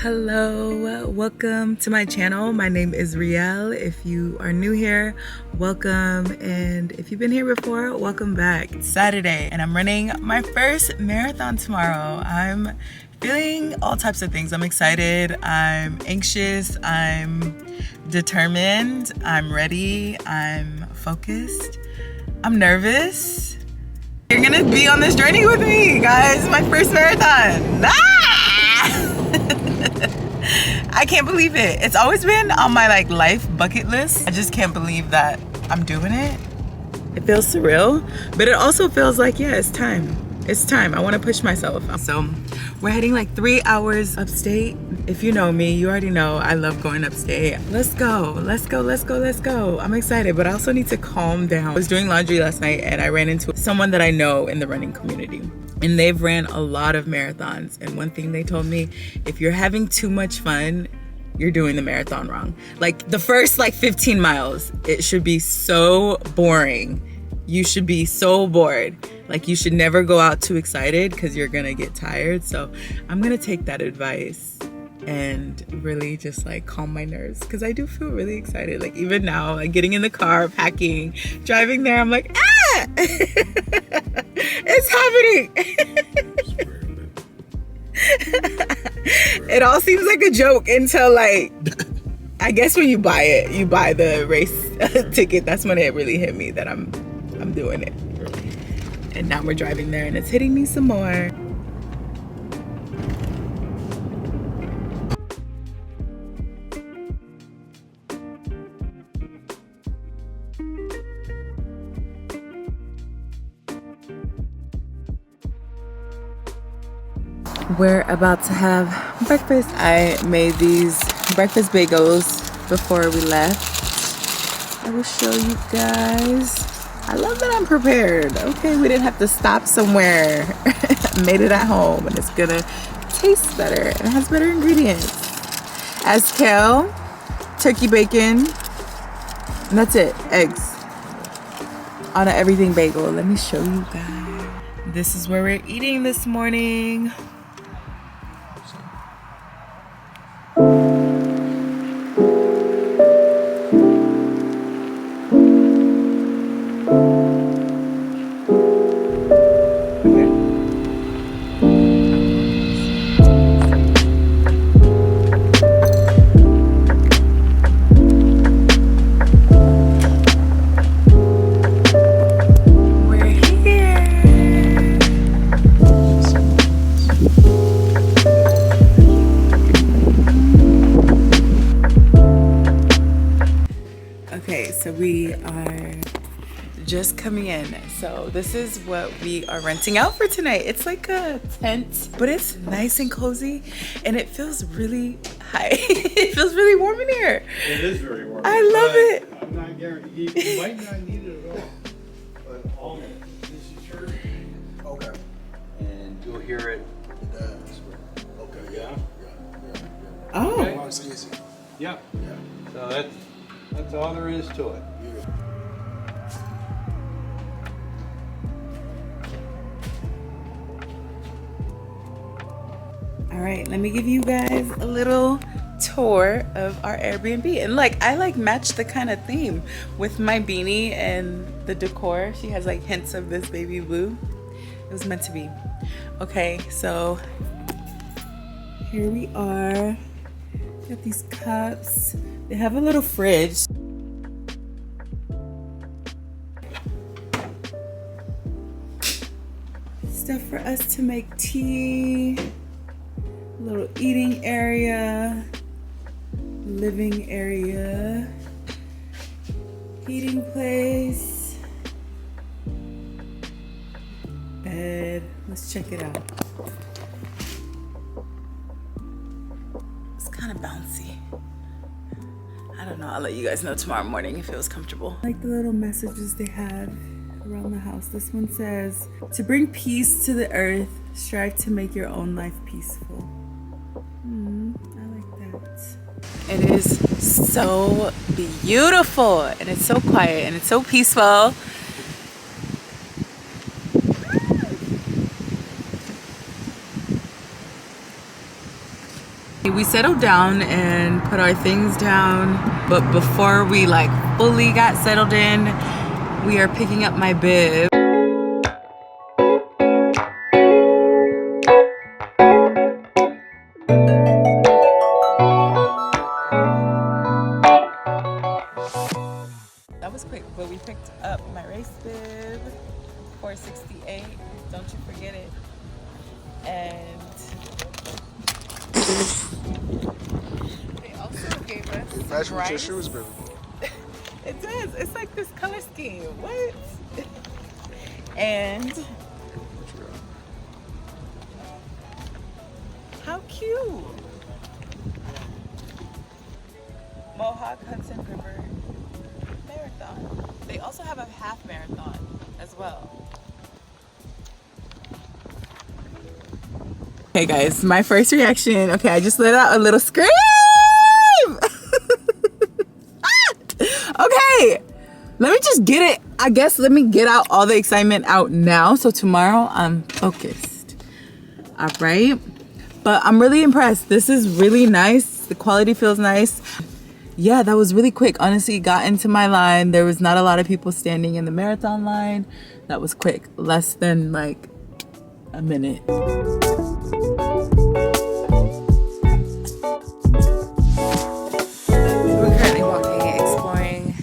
Hello, welcome to my channel. My name is Rielle. If you are new here, welcome, and if you've been here before, welcome back. It's Saturday and I'm running my first marathon tomorrow. I'm feeling all types of things. I'm excited, I'm anxious, I'm determined, I'm ready, I'm focused, I'm nervous. You're gonna be on this journey with me, guys. My first marathon. I can't believe it. It's always been on my life bucket list. I just can't believe that I'm doing it. It feels surreal, but it also feels like, yeah, it's time. It's time. I want to push myself. So we're heading 3 hours upstate. If you know me, you already know I love going upstate. Let's go. Let's go. Let's go. Let's go. I'm excited, but I also need to calm down. I was doing laundry last night and I ran into someone that I know in the running community. And they've ran a lot of marathons. And one thing they told me, if you're having too much fun, you're doing the marathon wrong. The first 15 miles, it should be so boring. You should be so bored. You should never go out too excited because you're gonna get tired. So I'm gonna take that advice and really just calm my nerves, because I do feel really excited. Even now, getting in the car, packing, driving there, I'm like, ah! It's happening. It all seems like a joke until I guess when you buy it, you buy the race ticket. That's when it really hit me that I'm doing it. And now we're driving there and it's hitting me some more. We're about to have breakfast. I made these breakfast bagels before we left. I will show you guys. I love that I'm prepared. Okay, we didn't have to stop somewhere. Made it at home and it's gonna taste better. It has better ingredients. As kale, turkey bacon, and that's it. Eggs on an everything bagel. Let me show you guys. This is where we're eating this morning. So we are just coming in. So this is what we are renting out for tonight. It's like a tent, but it's nice and cozy and it feels really high. It feels really warm in here. It is very warm. I love it. I'm not guaranteed. You might not need it at all. But all this is your. Okay. And you'll hear it. Okay. Yeah. Oh. Okay. It's easy. Yeah. So that's all there is to it. All right, let me give you guys a little tour of our Airbnb. And I matched the kind of theme with my beanie and the decor. She has hints of this baby blue. It was meant to be. Okay, so here we are. Got these cups. They have a little fridge. Stuff for us to make tea. Little eating area. Living area. Heating place. Bed. Let's check it out. It's kind of bouncy. I don't know. I'll let you guys know tomorrow morning if it was comfortable. I like the little messages they have around the house. This one says, to bring peace to the earth, strive to make your own life peaceful. I like that. It is so beautiful and it's so quiet and it's so peaceful. we settled down and put our things down, but before we like fully got settled in, we are picking up my bib. That was quick, but we picked up my race bib, 468, don't you forget it. And they also gave us It matches with your rice. shoes, baby. It does. It's like this color scheme. What? And how cute! Mohawk Hudson River Marathon. They also have a half marathon as well. Okay guys, my first reaction. Okay, I just let out a little scream. Okay, let me just get it. I guess let me get out all the excitement out now, so tomorrow I'm focused. All right, but I'm really impressed. This is really nice. The quality feels nice. Yeah, that was really quick. Honestly, got into my line. There was not a lot of people standing in the marathon line. That was quick, less than like a minute. We're currently walking, exploring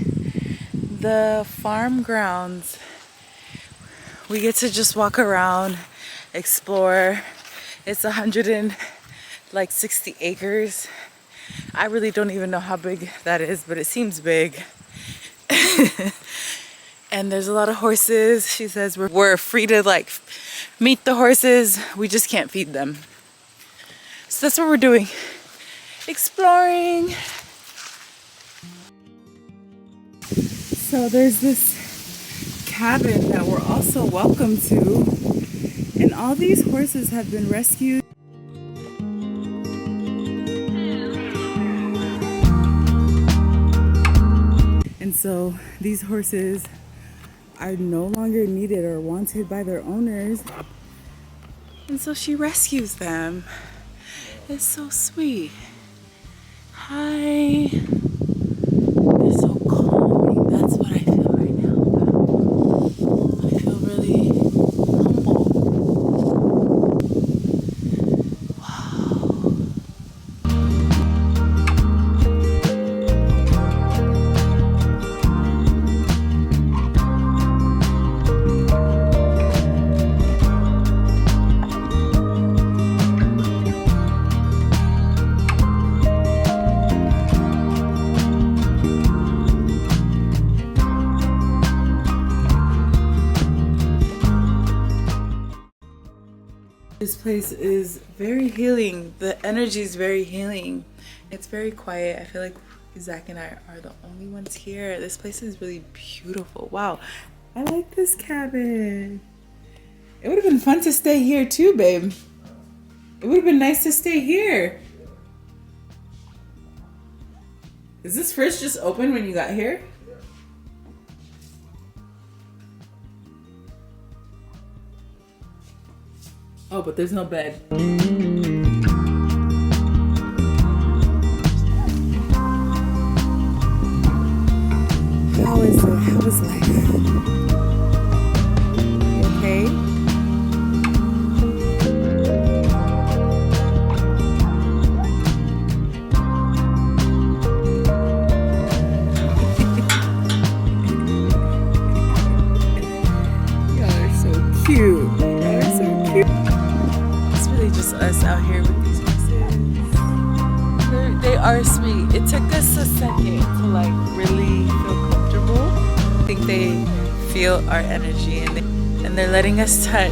the farm grounds. We get to just walk around, explore. It's 160 acres. I really don't even know how big that is, but it seems big. And there's a lot of horses. She says we're free to like meet the horses. We just can't feed them. So that's what we're doing. Exploring. So there's this cabin that we're also welcome to. And all these horses have been rescued. And so these horses are no longer needed or wanted by their owners. And so she rescues them. It's so sweet. Hi. It's so calming. That's what I feel right now. I feel really humble. Wow. This place is very healing. The energy is very healing. It's very quiet. I feel like Zach and I are the only ones here. This place is really beautiful. Wow. I like this cabin. It would have been fun to stay here too, babe. It would have been nice to stay here. Is this fridge just open when you got here? Oh, but there's no bed. How is it? How is life? You okay? Y'all are so cute. Y'all are so cute. It's really just us out here with these horses. They are sweet. It took us a second to like really feel comfortable. I think they feel our energy and they're letting us touch.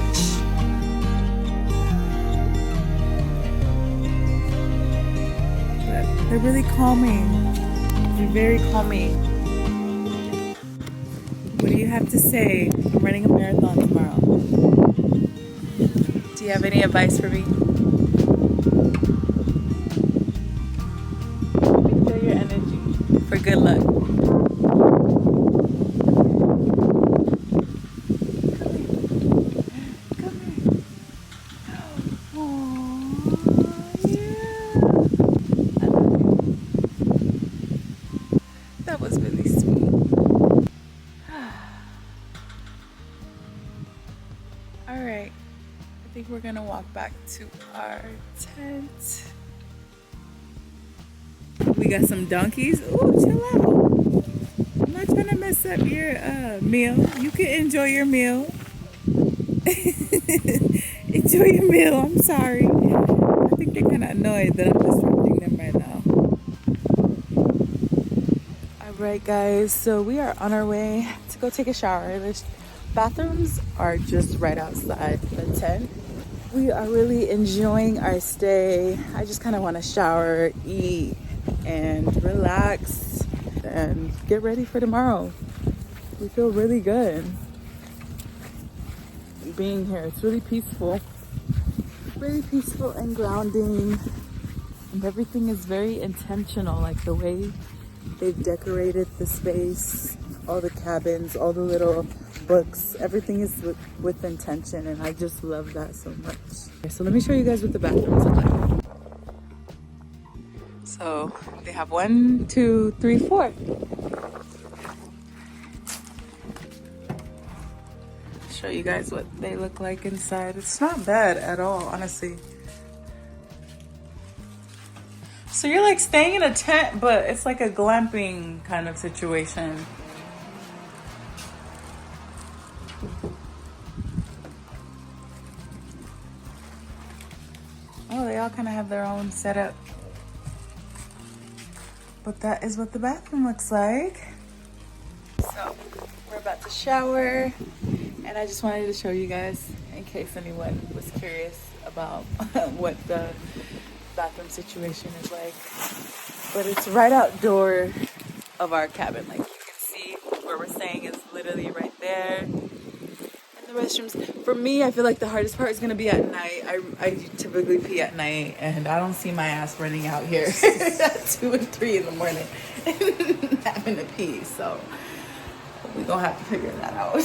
But they're really calming. They're very calming. What do you have to say? I'm running a marathon tomorrow. Do you have any advice for me? Let me feel your energy for good luck. Come here. Aww, yeah. back to our tent. We got some donkeys. Ooh, chill out. I'm not trying to mess up your meal. You can enjoy your meal. Enjoy your meal. I'm sorry. I think they're kind of annoyed that I'm disrupting them right now. Alright guys, so we are on our way to go take a shower. The bathrooms are just right outside the tent. We are really enjoying our stay. I just kind of want to shower, eat, and relax and get ready for tomorrow. We feel really good being here. It's really peaceful and grounding, and everything is very intentional, like the way they've decorated the space, all the cabins, all the little books, everything is with intention, and I just love that so much. So let me show you guys what the bathrooms look like. So they have 1, 2, 3, 4. Show you guys what they look like inside. It's not bad at all, honestly. So you're like staying in a tent, but it's like a glamping kind of situation. Oh, they all kind of have their own setup. But that is what the bathroom looks like. So we're about to shower, and I just wanted to show you guys in case anyone was curious about what the bathroom situation is like. But it's right outdoor of our cabin. Like you can see where we're staying is literally right there. And the restrooms, for me, I feel like the hardest part is gonna be at night. I typically pee at night, and I don't see my ass running out here at 2 and 3 in the morning having to pee. So we're gonna have to figure that out.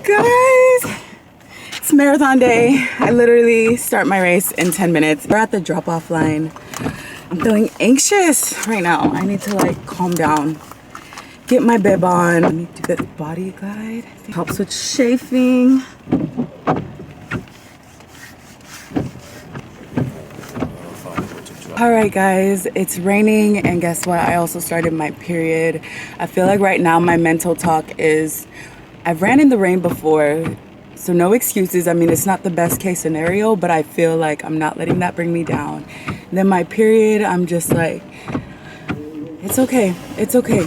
Guys, it's marathon day. I literally start my race in 10 minutes. We're at the drop-off line. I'm feeling anxious right now. I need to like calm down, get my bib on. Let me do the body glide. It helps with chafing. All right guys, it's raining, and guess what? I also started my period. I feel like right now my mental talk is, I've ran in the rain before, so no excuses. I mean, it's not the best case scenario, but I feel like I'm not letting that bring me down. And then my period, I'm just like, it's okay, it's okay.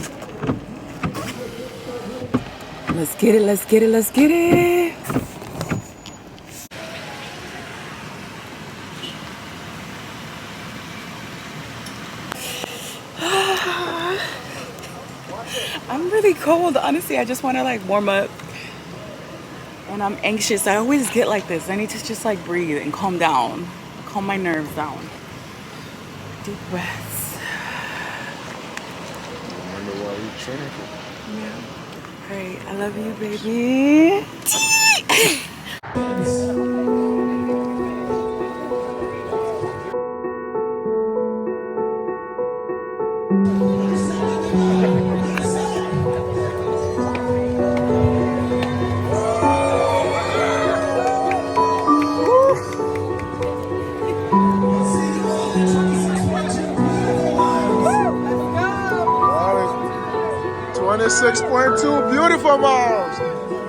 Let's get it, let's get it, let's get it. I'm really cold, honestly. I just want to like warm up, and I'm anxious. I always get like this. I need to just like breathe and calm down, calm my nerves down. Deep breaths. I wonder why you training for. Yeah. Great. I love you, baby. 6.2, beautiful miles.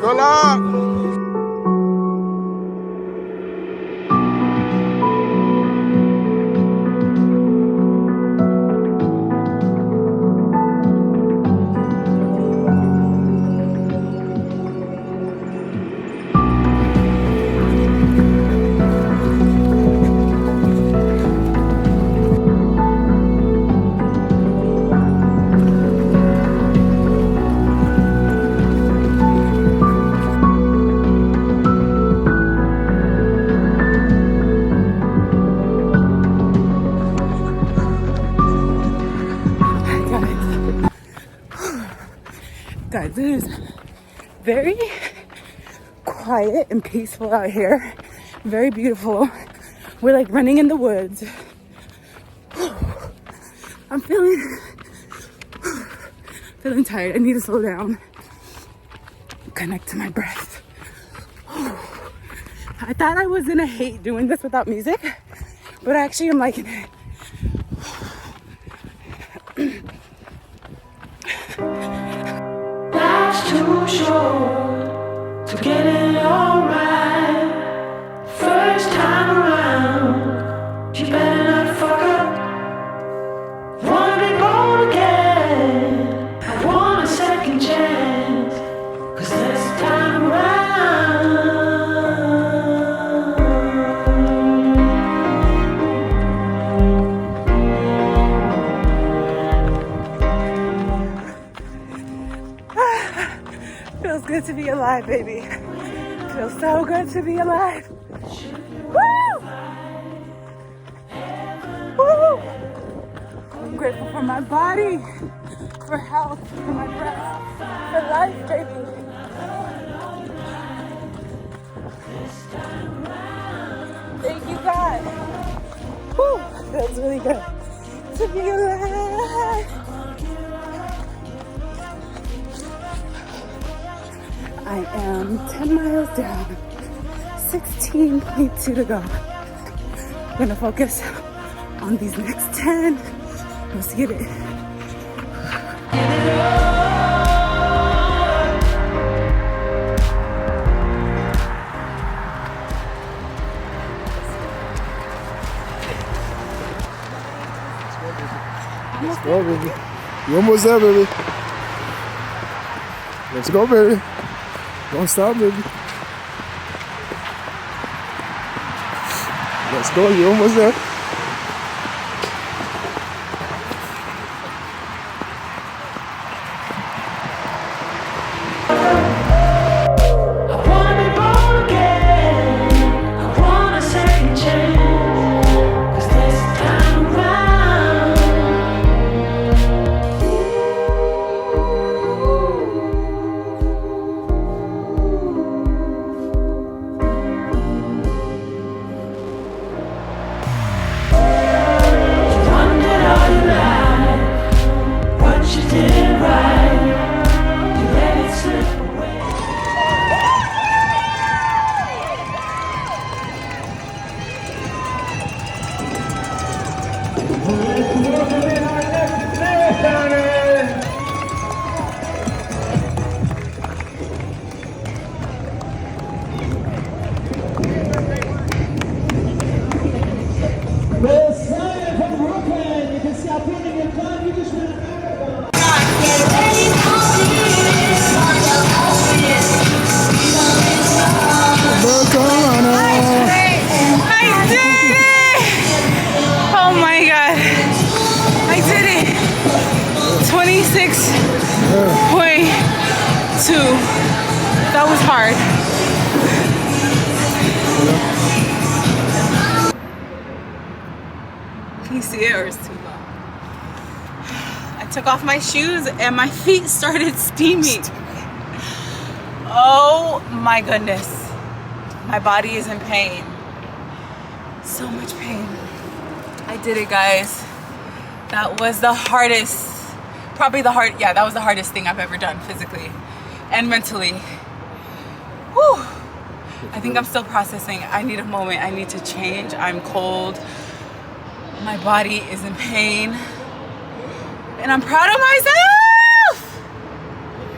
Good luck. Guys, it is very quiet and peaceful out here. Very beautiful. We're like running in the woods. I'm feeling tired. I need to slow down. Connect to my breath. I thought I was gonna hate doing this without music, but actually I'm liking it. Life's too short to get it all right. First time around, you better not fuck up. Wanna be born again, I want a second chance, 'cause this time around feels good to be alive, baby. Feels so good to be alive. Woo! Woo! I'm grateful for my body, for health, for my breath, for life, baby. Thank you, God. Woo! Feels really good to be alive. I am 10 miles down, 16.2 to go. I'm gonna focus on these next 10. Let's get it. Let's go, baby. You almost there, baby. Let's go, baby. Don't stop, baby. Let's go, you almost there. I wanna be born again, I want a second chance, 'cause this time around you wondered all your life what you did right, you let it slip away. I did it! Oh my God. I did it. 26.2. That was hard. Can you see it or is it too low? I took off my shoes and my feet started steaming. Oh my goodness. My body is in pain. So much pain. I did it, guys. That was the hardest, that was the hardest thing I've ever done physically and mentally. Whew. I think I'm still processing. I need a moment. I need to change. I'm cold. My body is in pain. And I'm proud of myself.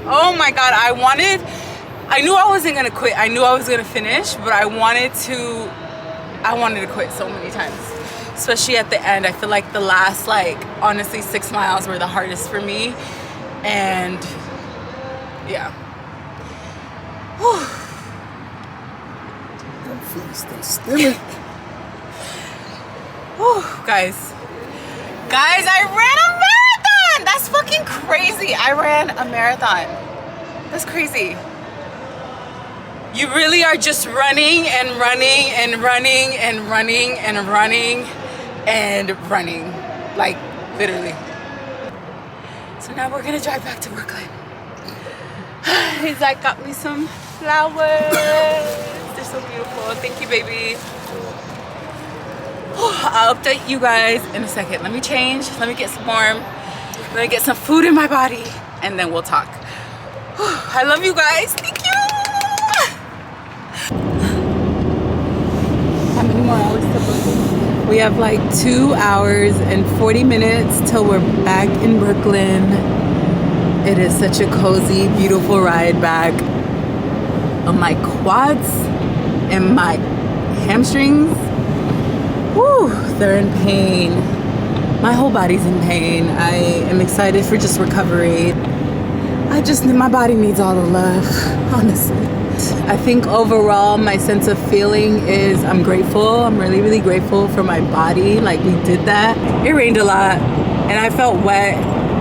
Oh my God, I knew I wasn't gonna quit. I knew I was gonna finish, but I wanted to quit so many times. Especially at the end. I feel like the last, like, honestly, 6 miles were the hardest for me. And yeah. Whew. Them feet stay still. Whew, guys, I ran a marathon. That's fucking crazy. I ran a marathon. That's crazy. You really are just running and running and running and running and running and running, like literally. So now we're gonna drive back to Brooklyn. He's like, got me some flowers. They're so beautiful. Thank you, baby. I'll update you guys in a second. Let me change, let me get some warm, let me get some food in my body, and then we'll talk. I love you guys. Thank you. How many more hours to Brooklyn? We have like 2 hours and 40 minutes till we're back in Brooklyn. It is such a cozy, beautiful ride back. My quads and my hamstrings, whew, they're in pain. My whole body's in pain. I am excited for just recovery. My body needs all the love, honestly. I think overall my sense of feeling is I'm grateful. I'm really, really grateful for my body. Like, we did that. It rained a lot and I felt wet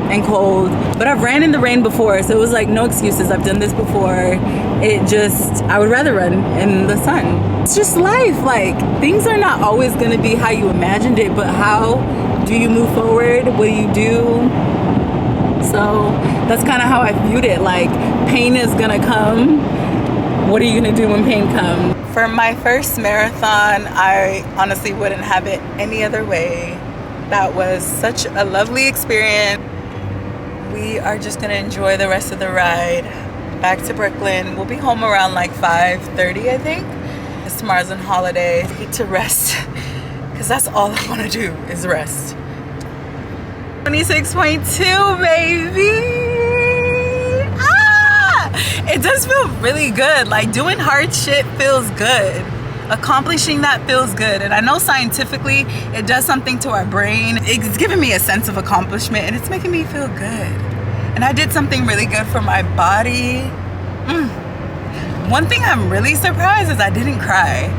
and cold, but I've ran in the rain before, so it was like no excuses. I've done this before. I would rather run in the sun. It's just life. Like, things are not always gonna be how you imagined it, but how do you move forward? What do you do? So that's kind of how I viewed it. Like, pain is gonna come. What are you gonna do when pain comes? For my first marathon, I honestly wouldn't have it any other way. That was such a lovely experience. We are just gonna enjoy the rest of the ride back to Brooklyn. We'll be home around like 5:30, I think. Because tomorrow's on holiday. I need to rest, because that's all I wanna do is rest. 26.2, baby. It does feel really good. Like, doing hard shit feels good. Accomplishing that feels good. And I know scientifically it does something to our brain. It's giving me a sense of accomplishment and it's making me feel good. And I did something really good for my body. One thing I'm really surprised is I didn't cry.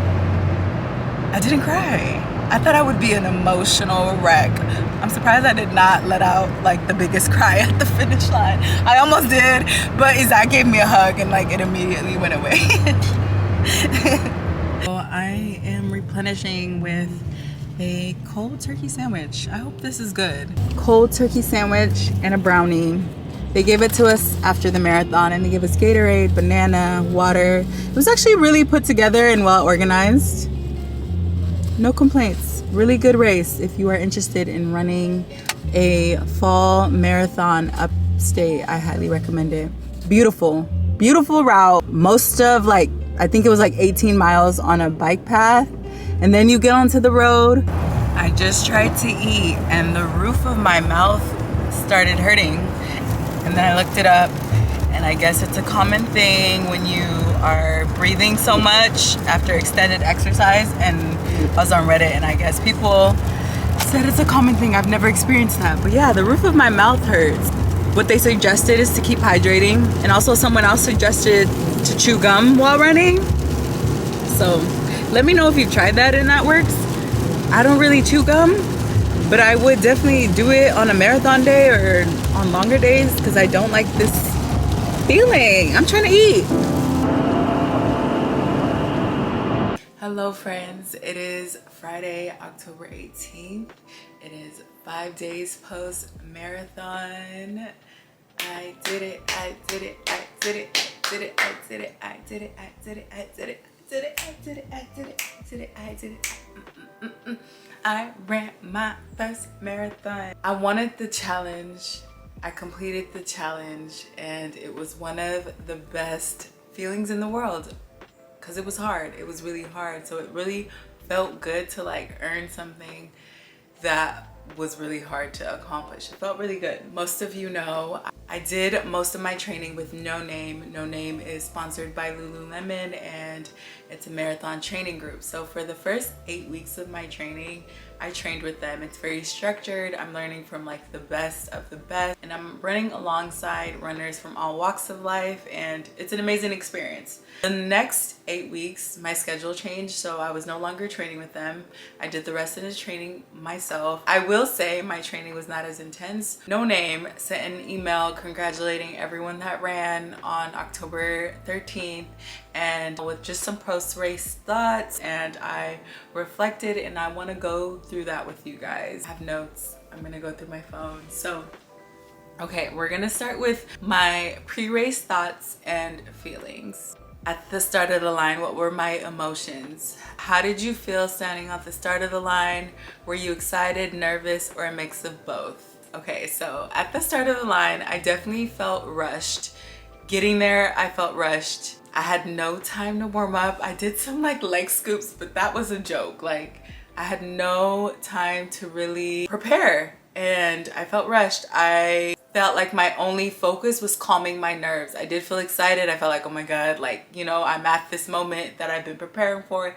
I thought I would be an emotional wreck. I'm surprised I did not let out like the biggest cry at the finish line. I almost did, but Isaac gave me a hug and like it immediately went away. So I am replenishing with a cold turkey sandwich. I hope this is good. Cold turkey sandwich and a brownie. They gave it to us after the marathon and they gave us Gatorade, banana, water. It was actually really put together and well organized. No complaints. Really good race if you are interested in running a fall marathon upstate. I highly recommend it. Beautiful, beautiful route. Most of like, I think it was like 18 miles on a bike path. And then you get onto the road. I just tried to eat and the roof of my mouth started hurting. And then I looked it up and I guess it's a common thing when you are breathing so much after extended exercise. And I was on Reddit and I guess people said it's a common thing. I've never experienced that. But yeah, the roof of my mouth hurts. What they suggested is to keep hydrating. And also someone else suggested to chew gum while running. So let me know if you've tried that and that works. I don't really chew gum, but I would definitely do it on a marathon day or on longer days because I don't like this feeling. I'm trying to eat. Hello friends, it is Friday, October 18th. It is 5 days post marathon. I did it, I did it, I did it, I did it, I did it, I did it, I did it, I did it, I did it, I did it, I did it, I did it, I did it. I ran my first marathon. I wanted the challenge. I completed the challenge and it was one of the best feelings in the world because it was hard. It was really hard. So it really felt good to like earn something that was really hard to accomplish. It felt really good. Most of you know I did most of my training with No Name. No Name is sponsored by Lululemon and it's a marathon training group. So for the first 8 weeks of my training, I trained with them. It's very structured. I'm learning from like the best of the best, and I'm running alongside runners from all walks of life, and it's an amazing experience. The next 8 weeks, my schedule changed, so I was no longer training with them. I did the rest of the training myself. I will say my training was not as intense. No Name sent an email congratulating everyone that ran on October 13th, and with just some post-race thoughts, and I reflected, and I want to go through that with you guys. I have notes. I'm gonna go through my phone. So okay, we're gonna start with my pre-race thoughts and feelings. At the start of the line, what were my emotions? How did you feel standing at the start of the line? Were you excited, nervous, or a mix of both? Okay, so at the start of the line, I definitely felt rushed. Getting there, I felt rushed. I had no time to warm up. I did some like leg scoops, but that was a joke. Like, I had no time to really prepare and I felt rushed. I felt like my only focus was calming my nerves. I did feel excited. I felt like, oh my God, like, you know, I'm at this moment that I've been preparing for.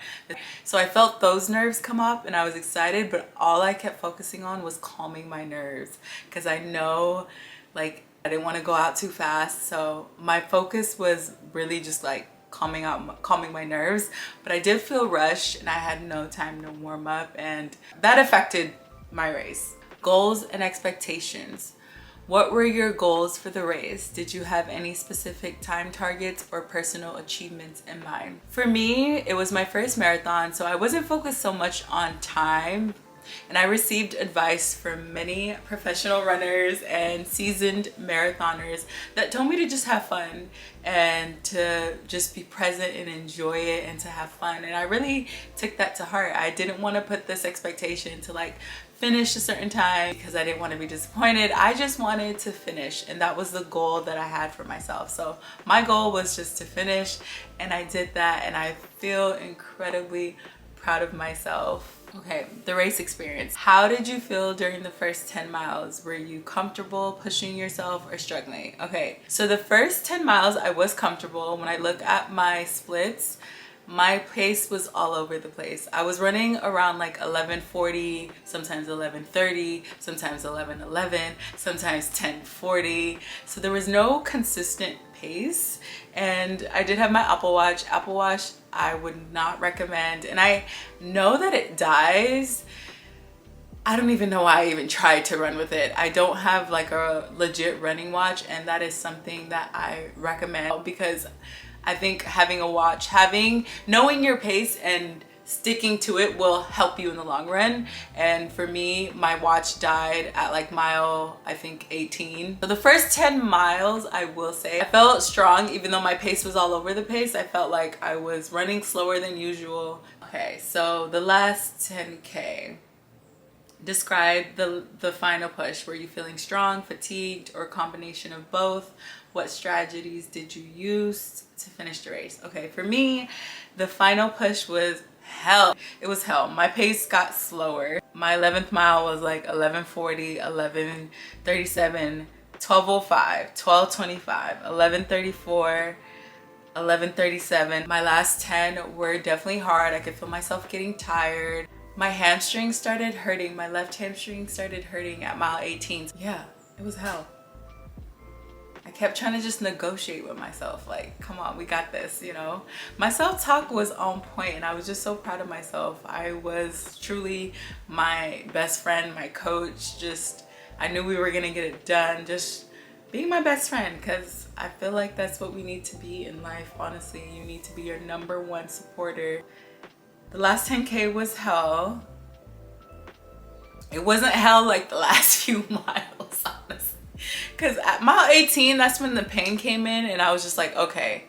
So I felt those nerves come up and I was excited, but all I kept focusing on was calming my nerves because I know like I didn't want to go out too fast. So my focus was really just like calming my nerves, but I did feel rushed and I had no time to warm up, and that affected my race. Goals and expectations. What were your goals for the race? Did you have any specific time targets or personal achievements in mind? For me, it was my first marathon, so I wasn't focused so much on time. And I received advice from many professional runners and seasoned marathoners that told me to just have fun and to just be present and enjoy it and to have fun. And I really took that to heart. I didn't want to put this expectation to like finish a certain time because I didn't want to be disappointed. I just wanted to finish, and that was the goal that I had for myself. So my goal was just to finish, and I did that, and I feel incredibly proud of myself. Okay, the race experience. How did you feel during the first 10 miles? Were you comfortable pushing yourself or struggling? Okay, so the first 10 miles I was comfortable. When I look at my splits, my pace was all over the place. I was running around like 11:40, sometimes 11:30, sometimes 11:11, sometimes 10:40. So there was no consistent pace, and I did have my Apple Watch. Apple Watch I would not recommend, and I know that it dies. I don't even know why I even tried to run with it. I don't have like a legit running watch, and that is something that I recommend because I think having a watch, knowing your pace and sticking to it will help you in the long run. And for me, my watch died at like mile, I think 18. So the first 10 miles, I will say, I felt strong even though my pace was all over the place. I felt like I was running slower than usual. Okay, so the last 10K. Describe the final push. Were you feeling strong, fatigued, or a combination of both? What strategies did you use to finish the race? Okay, for me, the final push was hell. It was hell. My pace got slower. My 11th mile was like 11:40, 11:37, 12:05, 12:25, 11:34, 11:37. My last 10 were definitely hard. I could feel myself getting tired. My hamstring started hurting. My left hamstring started hurting at mile 18. Yeah, it was hell. I kept trying to just negotiate with myself, like, come on, we got this, you know? My self-talk was on point, and I was just so proud of myself. I was truly my best friend, my coach. Just, I knew we were gonna get it done. Just being my best friend, because I feel like that's what we need to be in life, honestly. You need to be your #1 supporter. The last 10K was hell. It wasn't hell like the last few miles, honestly. Because at mile 18, that's when the pain came in, and I was just like, okay,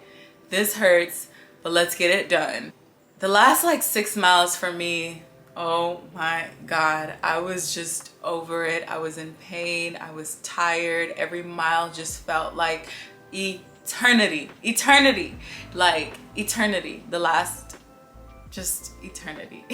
this hurts, but let's get it done. The last like 6 miles for me, oh my God, I was just over it. I was in pain. I was tired. Every mile just felt like eternity, like eternity. The last, just eternity.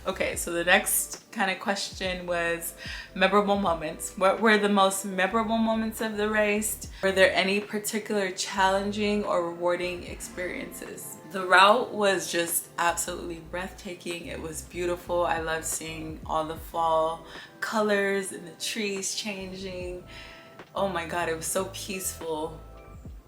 Okay, so the next kind of question was memorable moments. What were the most memorable moments of the race? Were there any particular challenging or rewarding experiences? The route was just absolutely breathtaking. It was beautiful. I loved seeing all the fall colors and the trees changing. Oh my God, it was so peaceful.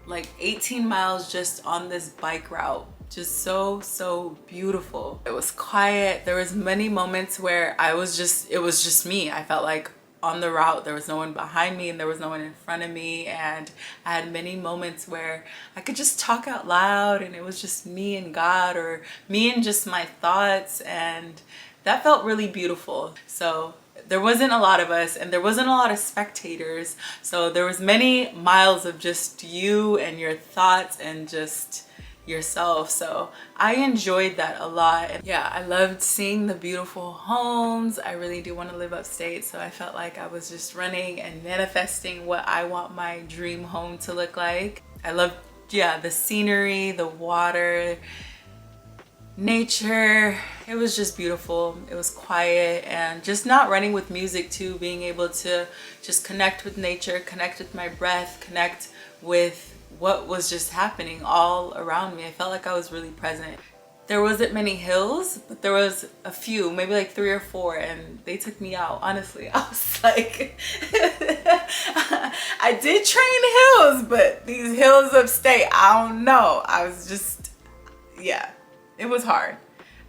Like 18 miles just on this bike route. Just so beautiful. It was quiet. There was many moments where it was just me. I felt like on the route there was no one behind me and there was no one in front of me, and I had many moments where I could just talk out loud and it was just me and God, or me and just my thoughts, and that felt really beautiful. So there wasn't a lot of us and there wasn't a lot of spectators, so there was many miles of just you and your thoughts and just yourself. So I enjoyed that a lot. And yeah, I loved seeing the beautiful homes. I really do want to live upstate, so I felt like I was just running and manifesting what I want my dream home to look like. I loved, yeah, the scenery, the water, nature. It was just beautiful. It was quiet, and just not running with music too, being able to just connect with nature, connect with my breath, connect with what was just happening all around me. I felt like I was really present. There wasn't many hills, but there was a few, maybe like 3 or 4, and they took me out. Honestly, I was like, I did train hills, but these hills upstate, I don't know. I was just, yeah, it was hard.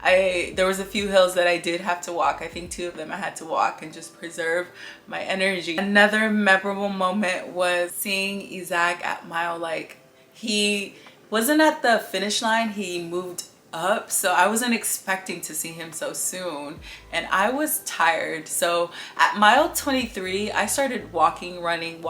There was a few hills that I did have to walk. I think 2 of them I had to walk and just preserve my energy. Another memorable moment was seeing Isaac at mile, like, he wasn't at the finish line, he moved up, so I wasn't expecting to see him so soon, and I was tired. So at mile 23 I started walking, running.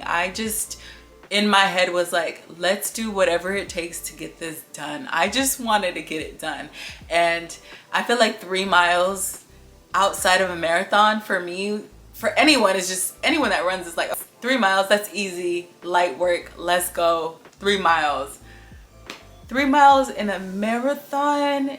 I just, in my head, was like, let's do whatever it takes to get this done. I just wanted to get it done. And I feel like 3 miles outside of a marathon, for me, for anyone, is just, anyone that runs is like, 3 miles, that's easy, light work, let's go. 3 miles. 3 miles in a marathon,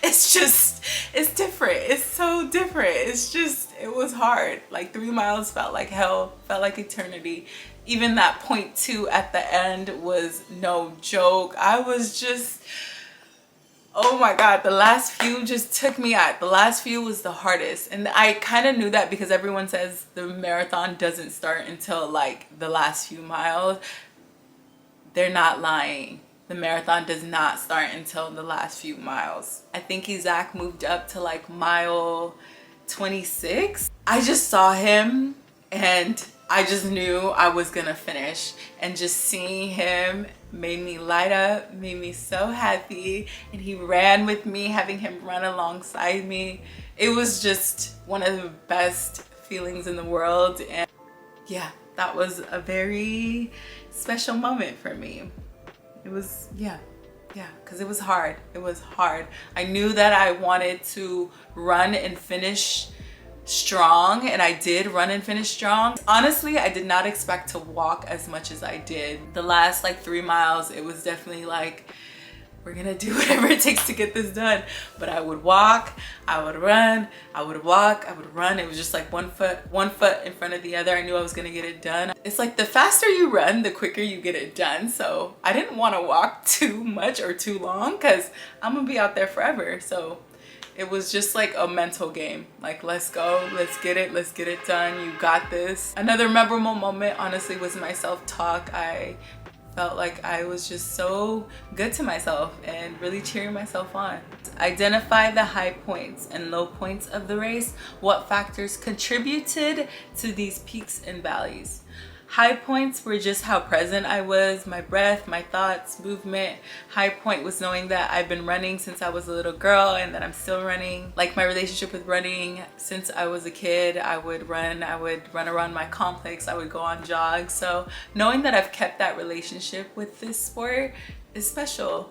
it's just, it's different. It's so different. It's just, it was hard. Like 3 miles felt like hell, felt like eternity. Even that point 2 at the end was no joke. I was just, oh my God, the last few just took me out. The last few was the hardest. And I kind of knew that because everyone says the marathon doesn't start until like the last few miles. They're not lying. The marathon does not start until the last few miles. I think Isaac moved up to like mile 26. I just saw him and I just knew I was gonna finish, and just seeing him made me light up, made me so happy. And he ran with me, having him run alongside me. It was just one of the best feelings in the world. And yeah, that was a very special moment for me. It was, yeah, because it was hard. It was hard. I knew that I wanted to run and finish strong, and I did run and finish strong. Honestly, I did not expect to walk as much as I did. The last like 3 miles, it was definitely like, we're gonna do whatever it takes to get this done. But I would walk, I would run, I would walk, I would run. It was just like one foot in front of the other. I knew I was gonna get it done. It's like the faster you run, the quicker you get it done. So I didn't want to walk too much or too long because I'm gonna be out there forever. So it was just like a mental game. Like, let's go, let's get it done. You got this. Another memorable moment, honestly, was my self-talk. I felt like I was just so good to myself and really cheering myself on. Identify the high points and low points of the race. What factors contributed to these peaks and valleys? High points were just how present I was, my breath, my thoughts, movement. High point was knowing that I've been running since I was a little girl and that I'm still running. Like my relationship with running, since I was a kid, I would run around my complex, I would go on jogs. So knowing that I've kept that relationship with this sport is special.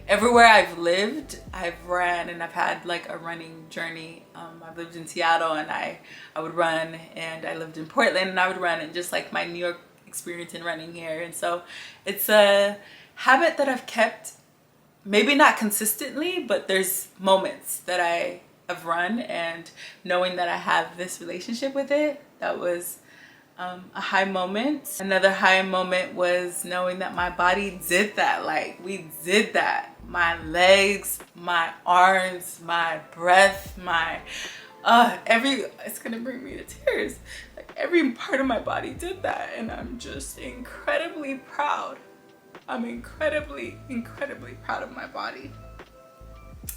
Everywhere I've lived, I've ran and I've had like a running journey. I've lived in Seattle and I would run, and I lived in Portland and I would run, and just like my New York experience in running here. And so it's a habit that I've kept, maybe not consistently, but there's moments that I I've run, and knowing that I have this relationship with it, that was a high moment. Another high moment was knowing that my body did that. Like, we did that. My legs, my arms, my breath, my it's gonna bring me to tears. Like, every part of my body did that, and I'm just incredibly proud. I'm incredibly proud of my body,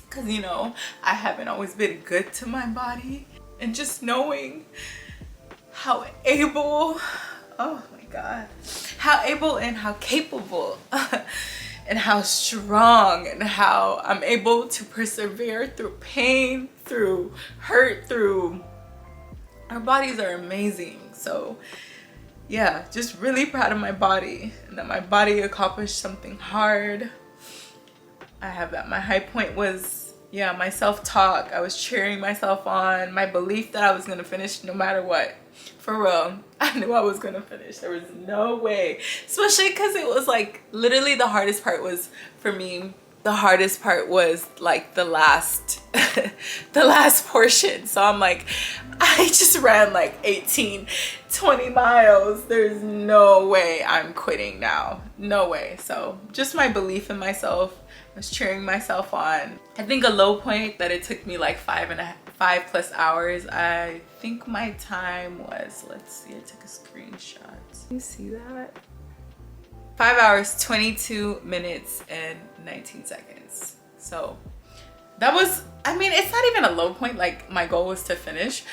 because you know, I haven't always been good to my body, and just knowing how able, oh my God, how able and how capable and how strong and how I'm able to persevere through pain, through hurt, through, our bodies are amazing. So yeah, just really proud of my body, and that my body accomplished something hard. I have that. My high point was, yeah, my self-talk. I was cheering myself on, my belief that I was gonna finish no matter what. For real, I knew I was gonna finish. There was no way, especially because it was like literally the hardest part was, for me, the hardest part was like the last the last portion. So I'm like, I just ran like 18-20 miles. There's no way I'm quitting now, no way. So just my belief in myself, I was cheering myself on. I think a low point that it took me like 5+ hours. I think my time was, let's see, I took a screenshot. You see that? 5 hours, 22 minutes, and 19 seconds. So that was, I mean, it's not even a low point. Like, my goal was to finish.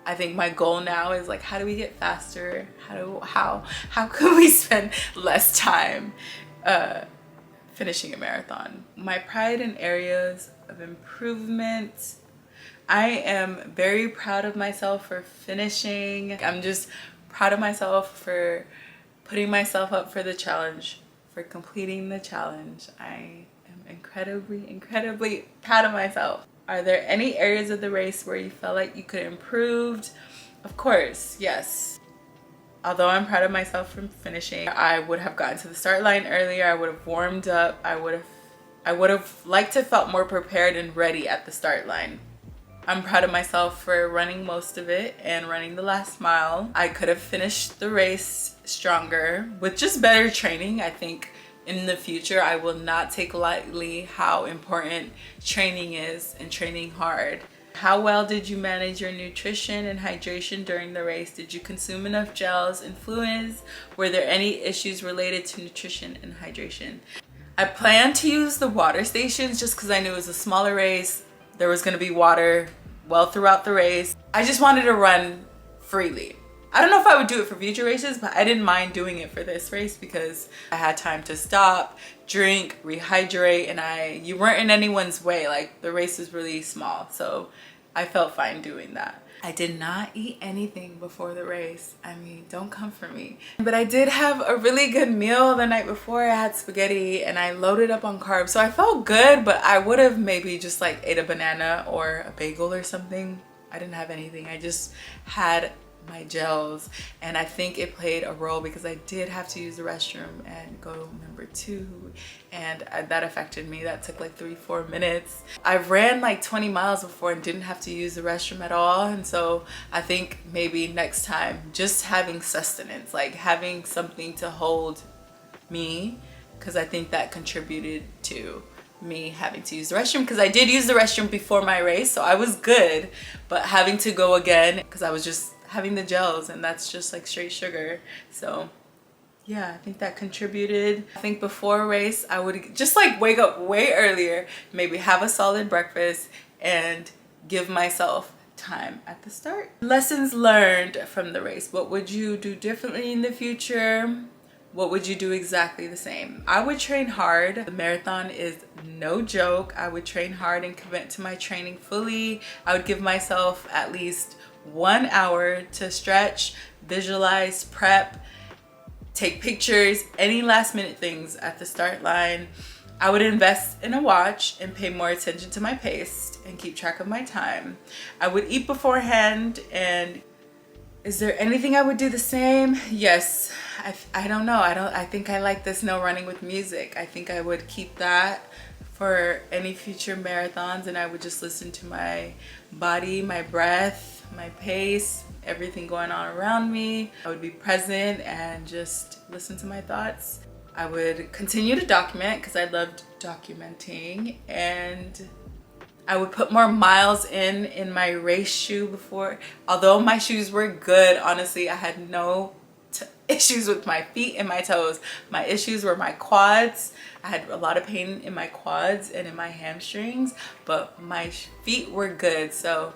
I think my goal now is like, how do we get faster? How can we spend less time finishing a marathon? My pride in areas of improvement. I am very proud of myself for finishing. I'm just proud of myself for putting myself up for the challenge, for completing the challenge. I am incredibly proud of myself. Are there any areas of the race where you felt like you could have improved? Of course, yes. Although I'm proud of myself for finishing, I would have gotten to the start line earlier. I would have warmed up. I would have liked to felt more prepared and ready at the start line. I'm proud of myself for running most of it and running the last mile. I could have finished the race stronger with just better training. I think in the future, I will not take lightly how important training is, and training hard. How well did you manage your nutrition and hydration during the race? Did you consume enough gels and fluids? Were there any issues related to nutrition and hydration? I planned to use the water stations just because I knew it was a smaller race. There was gonna be water well throughout the race. I just wanted to run freely. I don't know if I would do it for future races, but I didn't mind doing it for this race because I had time to stop, drink, rehydrate, and you weren't in anyone's way. Like, the race was really small, so I felt fine doing that. I did not eat anything before the race. I mean, don't come for me. But I did have a really good meal the night before. I had spaghetti and I loaded up on carbs. So I felt good, but I would have maybe just like ate a banana or a bagel or something. I didn't have anything. I just had my gels, and I think it played a role because I did have to use the restroom and go number 2, and that affected me. That took like 3-4 minutes. I ran like 20 miles before and didn't have to use the restroom at all, and so I think maybe next time just having sustenance, like having something to hold me, because I think that contributed to me having to use the restroom, because I did use the restroom before my race, so I was good, but having to go again because I was just having the gels, and that's just like straight sugar. So yeah, I think that contributed. I think before a race, I would just like wake up way earlier, maybe have a solid breakfast, and give myself time at the start. Lessons learned from the race. What would you do differently in the future? What would you do exactly the same? I would train hard. The marathon is no joke. I would train hard and commit to my training fully. I would give myself at least 1 hour to stretch, visualize, prep, take pictures, any last minute things at the start line. I would invest in a watch and pay more attention to my pace and keep track of my time. I would eat beforehand. And is there anything I would do the same? Yes. I don't know. I think I like this no running with music. I think I would keep that for any future marathons, and I would just listen to my body, my breath, my pace, everything going on around me. I would be present and just listen to my thoughts. I would continue to document because I loved documenting, and I would put more miles in my race shoe before. Although my shoes were good, honestly, I had no issues with my feet and my toes. My issues were my quads. I had a lot of pain in my quads and in my hamstrings, but my feet were good. So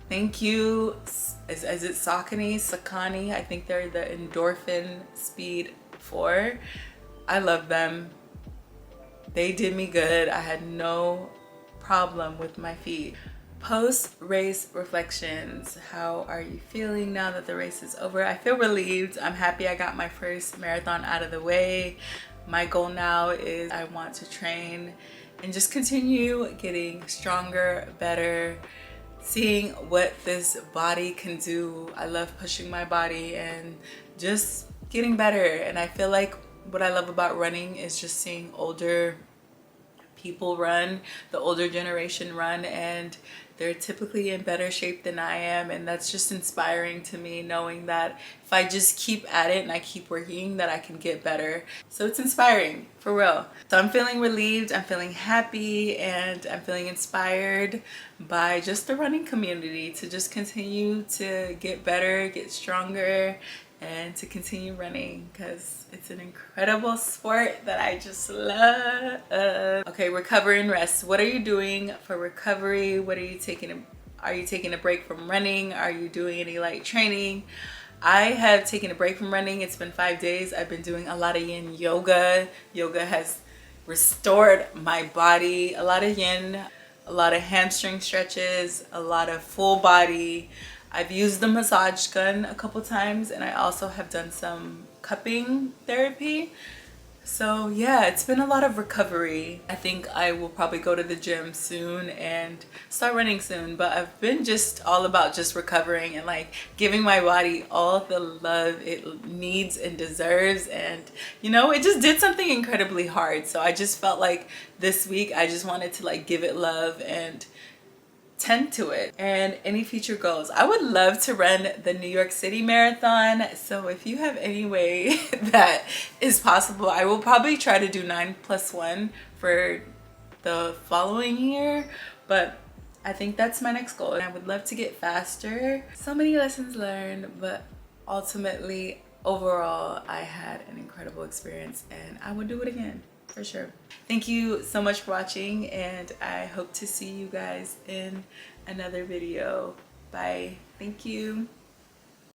thank you. Is it Sakani? I think they're the Endorphin Speed 4. I love them. They did me good. I had no problem with my feet. Post-race reflections. How are you feeling now that the race is over? I feel relieved. I'm happy I got my first marathon out of the way. My goal now is I want to train and just continue getting stronger, better, seeing what this body can do. I love pushing my body and just getting better. And I feel like what I love about running is just seeing older people run, the older generation run, and they're typically in better shape than I am, and that's just inspiring to me, knowing that if I just keep at it and I keep working, that I can get better. So it's inspiring, for real. So I'm feeling relieved, I'm feeling happy, and I'm feeling inspired by just the running community to just continue to get better, get stronger, and to continue running, because it's an incredible sport that I just love. Okay, recovery and rest. What are you doing for recovery? What are you taking? Are you taking a break from running? Are you doing any light training? I have taken a break from running. It's been 5 days. I've been doing a lot of yin yoga. Yoga has restored my body. A lot of yin, a lot of hamstring stretches, a lot of full body. I've used the massage gun a couple times, and I also have done some cupping therapy. So yeah, it's been a lot of recovery. I think I will probably go to the gym soon and start running soon, but I've been just all about just recovering and like giving my body all the love it needs and deserves. And you know, it just did something incredibly hard. So I just felt like this week I just wanted to like give it love and tend to it. And any future goals, I would love to run the New York City Marathon. So if you have any way that is possible, I will probably try to do 9+1 for the following year, but I think that's my next goal. And I would love to get faster. So many lessons learned, but ultimately overall I had an incredible experience and I would do it again for sure. Thank you so much for watching, and I hope to see you guys in another video. Bye. Thank you.